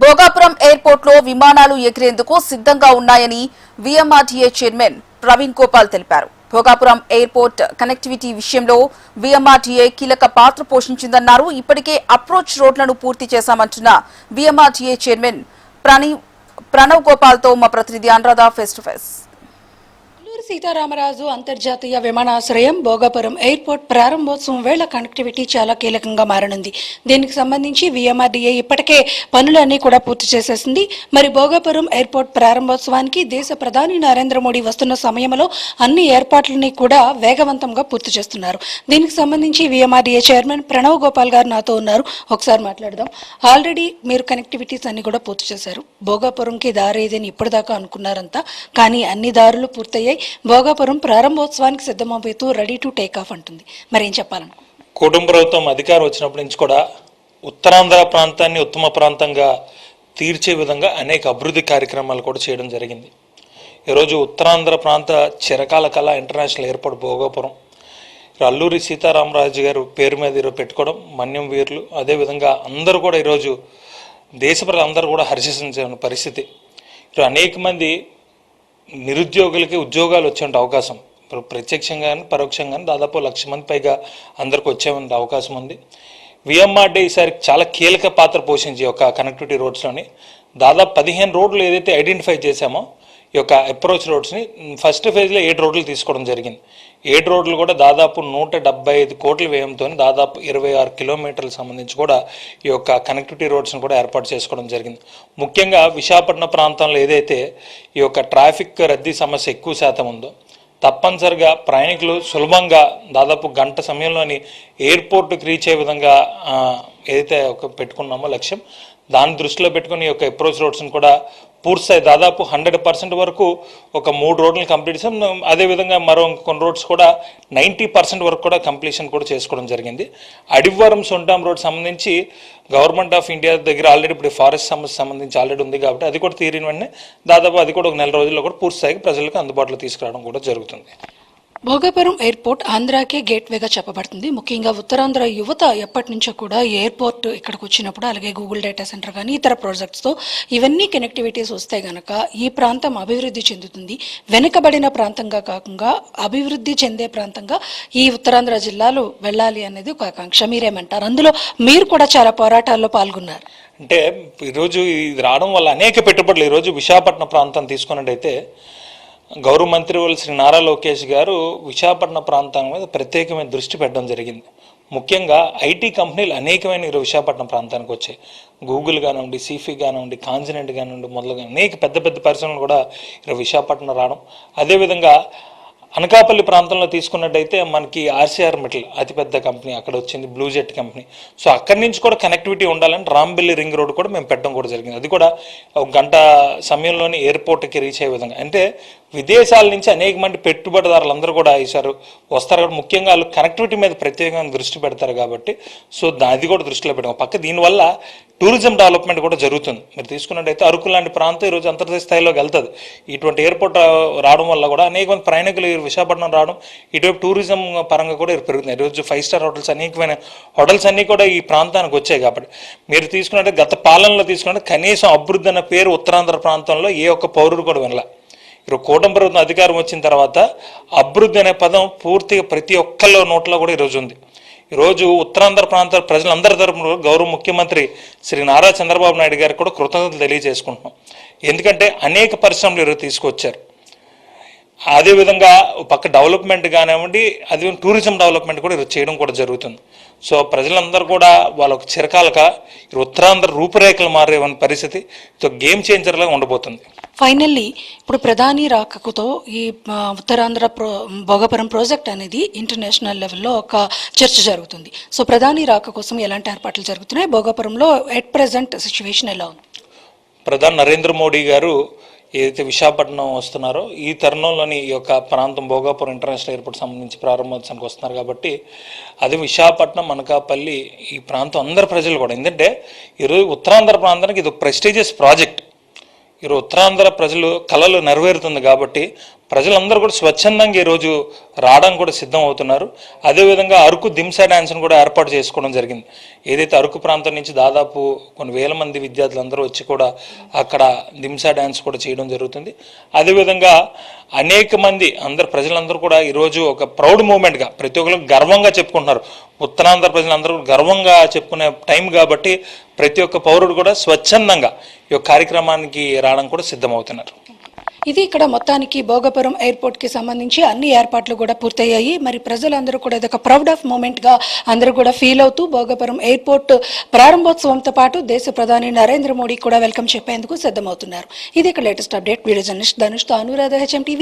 Bhogapuram airport లో విమానాలు ఎగిరేందుకు సిద్ధంగా ఉన్నాయని వీఎంఆర్డీఏ చైర్మన్ ప్రవీణ్ గోపాల్ తెలిపారు. భోగాపురం ఎయిర్పోర్ట్ కనెక్టివిటీ విషయంలో వీఎంఆర్డీఏ కీలక పాత్ర పోషించిందన్నారు. ఇప్పటికే అప్రోచ్ రోడ్లను పూర్తి చేశామంటున్న వీఎంఆర్డీఏ చైర్మన్ ప్రణవ్ గోపాల్ తో మా ప్రతినిధి Anuradha face to face. Sitaramaraju అంతర్జాతీయ విమానాశ్రయం భోగాపురం ఎయిర్పోర్ట్ ప్రారంభోత్సవం వేళ కనెక్టివిటీ చాలా కీలకంగా మారనుంది. దీనికి సంబంధించి వీఎంఆర్డీఏ ఇప్పటికే పనులన్నీ కూడా పూర్తి చేసేసింది. మరి భోగాపురం ఎయిర్పోర్ట్ ప్రారంభోత్సవానికి దేశ ప్రధాని నరేంద్ర మోడీ వస్తున్న సమయంలో అన్ని ఏర్పాట్లని కూడా వేగవంతంగా పూర్తి చేస్తున్నారు. దీనికి సంబంధించి వీఎంఆర్డీఏ చైర్మన్ ప్రణవ్ గోపాల్ గారు నాతో ఉన్నారు. ఒకసారి మాట్లాడదాం. ఆల్రెడీ మీరు కనెక్టివిటీస్ అన్ని కూడా పూర్తి చేశారు. భోగాపురంకి దారి ఏదని ఇప్పటిదాకా అనుకున్నారంతా, కానీ అన్ని దారులు పూర్తయ్యాయి. భోగాపురం ప్రారంభోత్సవానికి సిద్ధమవుతూ రెడీ టు టేక్ ఆఫ్ అంటుంది. మరి ఏం చెప్పాలను? కుటుంబ ప్రభుత్వం అధికారం వచ్చినప్పటి నుంచి కూడా ఉత్తరాంధ్ర ప్రాంతాన్ని ఉత్తమ ప్రాంతంగా తీర్చే విధంగా అనేక అభివృద్ధి కార్యక్రమాలు కూడా చేయడం జరిగింది. ఈరోజు ఉత్తరాంధ్ర ప్రాంత చిరకాల కళ ఇంటర్నేషనల్ ఎయిర్పోర్ట్ భోగాపురం అల్లూరి సీతారామరాజు గారు పేరు మీద ఈరోజు పెట్టుకోవడం, మన్యం వీరులు అదేవిధంగా అందరూ కూడా ఈరోజు దేశ ప్రజలందరూ కూడా హర్షించిన పరిస్థితి. ఈరోజు అనేక మంది నిరుద్యోగులకి ఉద్యోగాలు వచ్చే అవకాశం ప్రత్యక్షంగా కానీ పరోక్షంగా కానీ దాదాపు 1,00,000 మంది పైగా అందరికి వచ్చే అవకాశం ఉంది. వీఎంఆర్డీఏ ఈసారి చాలా కీలక పాత్ర పోషించి ఒక కనెక్టివిటీ రోడ్స్లోని దాదాపు 15 రోడ్లు ఏదైతే ఐడెంటిఫై చేశామో ఈ యొక్క అప్రోచ్ రోడ్స్ని ఫస్ట్ ఫేజ్లో 7 రోడ్లు తీసుకోవడం జరిగింది. 7 రోడ్లు కూడా దాదాపు 175 కోట్ల వ్యయంతో దాదాపు 26 కిలోమీటర్లకు సంబంధించి కూడా ఈ యొక్క కనెక్టివిటీ రోడ్స్ని కూడా ఏర్పాటు చేసుకోవడం జరిగింది. ముఖ్యంగా విశాఖపట్నం ప్రాంతంలో ఏదైతే ఈ యొక్క ట్రాఫిక్ రద్దీ సమస్య ఎక్కువ శాతం ఉందో తప్పనిసరిగా ప్రయాణికులు సులభంగా దాదాపు గంట సమయంలోని ఎయిర్పోర్ట్కి రీచ్ అయ్యే విధంగా ఏదైతే ఒక పెట్టుకున్నామో లక్ష్యం, దాన్ని దృష్టిలో పెట్టుకుని ఈ యొక్క అప్రోచ్ రోడ్స్ని కూడా పూర్తిస్థాయి దాదాపు 100% వరకు ఒక 3 రోడ్లను కంప్లీట్ చేసాం. అదేవిధంగా మరో కొన్ని రోడ్స్ కూడా 90% వరకు కూడా కంప్లీషన్ కూడా చేసుకోవడం జరిగింది. అడివరం సొంటాం రోడ్ సంబంధించి గవర్నమెంట్ ఆఫ్ ఇండియా దగ్గర ఆల్రెడీ ఇప్పుడు ఫారెస్ట్ సమస్య సంబంధించి ఆల్రెడీ ఉంది కాబట్టి అది కూడా తీరిన వెంటనే దాదాపు అది కూడా ఒక 1 నెల రోజుల్లో కూడా పూర్తిస్థాయికి ప్రజలకు అందుబాటులో తీసుకురావడం కూడా జరుగుతుంది. భోగాపురం ఎయిర్పోర్ట్ ఆంధ్రాకే గేట్వేగా చెప్పబడుతుంది. ముఖ్యంగా ఉత్తరాంధ్ర యువత ఎప్పటి నుంచో కూడా ఎయిర్పోర్ట్ ఇక్కడికి వచ్చినప్పుడు అలాగే గూగుల్ డేటా సెంటర్ కానీ ఇతర ప్రాజెక్ట్స్తో ఇవన్నీ కనెక్టివిటీస్ వస్తే గనక ఈ ప్రాంతం అభివృద్ధి చెందుతుంది. వెనుకబడిన ప్రాంతంగా కాకుండా అభివృద్ధి చెందే ప్రాంతంగా ఈ ఉత్తరాంధ్ర జిల్లాలు వెళ్ళాలి అనేది ఒక ఆకాంక్ష. మీరేమంటారు? అందులో మీరు కూడా చాలా పోరాటాల్లో పాల్గొన్నారు. అంటే ఈరోజు ఇది రావడం వల్ల అనేక పెట్టుబడులు ఈరోజు విశాఖపట్నం ప్రాంతం తీసుకున్నట్టయితే గౌరవ మంత్రి శ్రీ నారా లోకేష్ గారు విశాఖపట్నం ప్రాంతం మీద ప్రత్యేకమైన దృష్టి పెట్టడం జరిగింది. ముఖ్యంగా ఐటీ కంపెనీలు అనేకమైన ఈరోజు విశాఖపట్నం ప్రాంతానికి వచ్చాయి. గూగుల్ కానివ్వండి, సిఫీ కానివ్వండి, కాన్సినెంట్ కానివ్వండి మొదలుగా అనేక పెద్ద పెద్ద పరిశ్రమలు కూడా ఈరోజు విశాఖపట్నం రావడం. అదేవిధంగా అనకాపల్లి ప్రాంతంలో తీసుకున్నట్టయితే మనకి ఆర్సీఆర్ మెటల్ అతిపెద్ద కంపెనీ అక్కడ వచ్చింది, బ్లూ జెట్ కంపెనీ. సో అక్కడి నుంచి కూడా కనెక్టివిటీ ఉండాలని రాంబెల్లి రింగ్ రోడ్ కూడా మేము పెట్టడం కూడా జరిగింది. అది కూడా ఒక గంట సమయంలోనే ఎయిర్పోర్ట్కి రీచ్ అయ్యే విధంగా. అంటే విదేశాల నుంచి అనేక మంది పెట్టుబడిదారులు అందరూ కూడా ఈసారి వస్తారు కాబట్టి ముఖ్యంగా వాళ్ళు కనెక్టివిటీ మీద ప్రత్యేకంగా దృష్టి పెడతారు కాబట్టి సో అది కూడా దృష్టిలో పెట్టాం. పక్క దీనివల్ల టూరిజం డెవలప్మెంట్ కూడా జరుగుతుంది. మీరు తీసుకున్నట్టయితే అరకు లాంటి ప్రాంతం ఈరోజు అంతర్జాతీయ స్థాయిలోకి వెళ్తుంది. ఇటువంటి ఎయిర్పోర్ట్ రావడం వల్ల కూడా అనేక మంది ప్రయాణికులు విశాఖపట్నం రావడం, ఇటువైపు టూరిజం పరంగా కూడా పెరుగుతుంది. ఈరోజు 5 స్టార్ హోటల్స్ అనేకమైన హోటల్స్ అన్నీ కూడా ఈ ప్రాంతానికి వచ్చాయి కాబట్టి మీరు తీసుకున్నట్టే గత పాలనలో తీసుకున్నట్టు కనీసం అభివృద్ధి అన్న పేరు ఉత్తరాంధ్ర ప్రాంతంలో ఏ ఒక్క పౌరుడు కూడా వినలా. ఈరోజు కూటమి ప్రభుత్వం అధికారం వచ్చిన తర్వాత అభివృద్ధి అనే పదం పూర్తిగా ప్రతి ఒక్కళ్ళ నోట్లో కూడా ఈరోజు ఉంది. ఈరోజు ఉత్తరాంధ్ర ప్రాంత ప్రజలందరి తరపున గౌరవ ముఖ్యమంత్రి శ్రీ నారా చంద్రబాబు నాయుడు గారికి కూడా కృతజ్ఞతలు తెలియజేసుకుంటున్నాం. ఎందుకంటే అనేక పరిశ్రమలు ఈరోజు తీసుకొచ్చారు. అదేవిధంగా పక్క డెవలప్మెంట్ కానివ్వండి, అది టూరిజం డెవలప్మెంట్ కూడా ఈరోజు చేయడం కూడా జరుగుతుంది. సో ప్రజలందరూ కూడా వాళ్ళకు చిరకాలగా ఉత్తరాంధ్ర రూపురేఖలు మారే పరిస్థితి గేమ్ చేంజర్లాగా ఉండబోతుంది. ఫైనల్లీ ఇప్పుడు ప్రధాని రాకతో ఈ ఉత్తరాంధ్ర భోగాపురం ప్రాజెక్ట్ అనేది ఇంటర్నేషనల్ లెవెల్లో ఒక చర్చ జరుగుతుంది. సో ప్రధాని రాక కోసం ఎలాంటి ఏర్పాట్లు జరుగుతున్నాయి? భోగాపురంలో ఎట్ ప్రెజెంట్ సిచ్యువేషన్ ఎలా ఉంది? ప్రధాని నరేంద్ర మోడీ గారు ఏదైతే విశాఖపట్నం వస్తున్నారో ఈ తరుణంలోని ఈ యొక్క ప్రాంతం భోగాపురం ఇంటర్నేషనల్ ఎయిర్పోర్ట్ సంబంధించి ప్రారంభోత్సవానికి వస్తున్నారు కాబట్టి అది విశాఖపట్నం, అనకాపల్లి ఈ ప్రాంతం అందరి ప్రజలు కూడా, ఎందుకంటే ఈరోజు ఉత్తరాంధ్ర ప్రాంతానికి ఇది ఒక ప్రెస్టీజియస్ ప్రాజెక్ట్. ఈరోజు ఉత్తరాంధ్ర ప్రజలు కళలు నెరవేరుతుంది కాబట్టి ప్రజలందరూ కూడా స్వచ్ఛందంగా ఈరోజు రావడం కూడా సిద్ధం అవుతున్నారు. అదేవిధంగా అరకు దింసా డ్యాన్స్ను కూడా ఏర్పాటు చేసుకోవడం జరిగింది. ఏదైతే అరకు ప్రాంతం నుంచి దాదాపు కొన్ని వేల మంది విద్యార్థులందరూ వచ్చి కూడా అక్కడ దింసా డ్యాన్స్ కూడా చేయడం జరుగుతుంది. అదేవిధంగా అనేక మంది ప్రజలందరూ కూడా ఈరోజు ఒక ప్రౌడ్ మూమెంట్గా ప్రతి ఒక్కరు గర్వంగా చెప్పుకుంటున్నారు. ఉత్తరాంధ్ర ప్రజలందరూ గర్వంగా చెప్పుకునే టైం కాబట్టి ప్రతి ఒక్క పౌరుడు కూడా స్వచ్ఛందంగా ఈ యొక్క కార్యక్రమానికి రావడం కూడా సిద్ధమవుతున్నారు. ఇది ఇక్కడ మొత్తానికి భోగాపురం ఎయిర్పోర్ట్ కి సంబంధించి అన్ని ఏర్పాట్లు కూడా పూర్తయ్యాయి. మరి ప్రజలందరూ కూడా ఇదొక ప్రౌడ్ ఆఫ్ మూమెంట్ గా అందరూ కూడా ఫీల్ అవుతూ భోగాపురం ఎయిర్పోర్ట్ ప్రారంభోత్సవంతో పాటు దేశ ప్రధాని నరేంద్ర మోడీ కూడా వెల్కమ్ చెప్పేందుకు సిద్ధమవుతున్నారు. ఇది ఇక్కడ లేటెస్ట్ అప్డేట్. వీడియో జర్నలిస్ట్ ధనుష్తో అనురాధ, HM TV.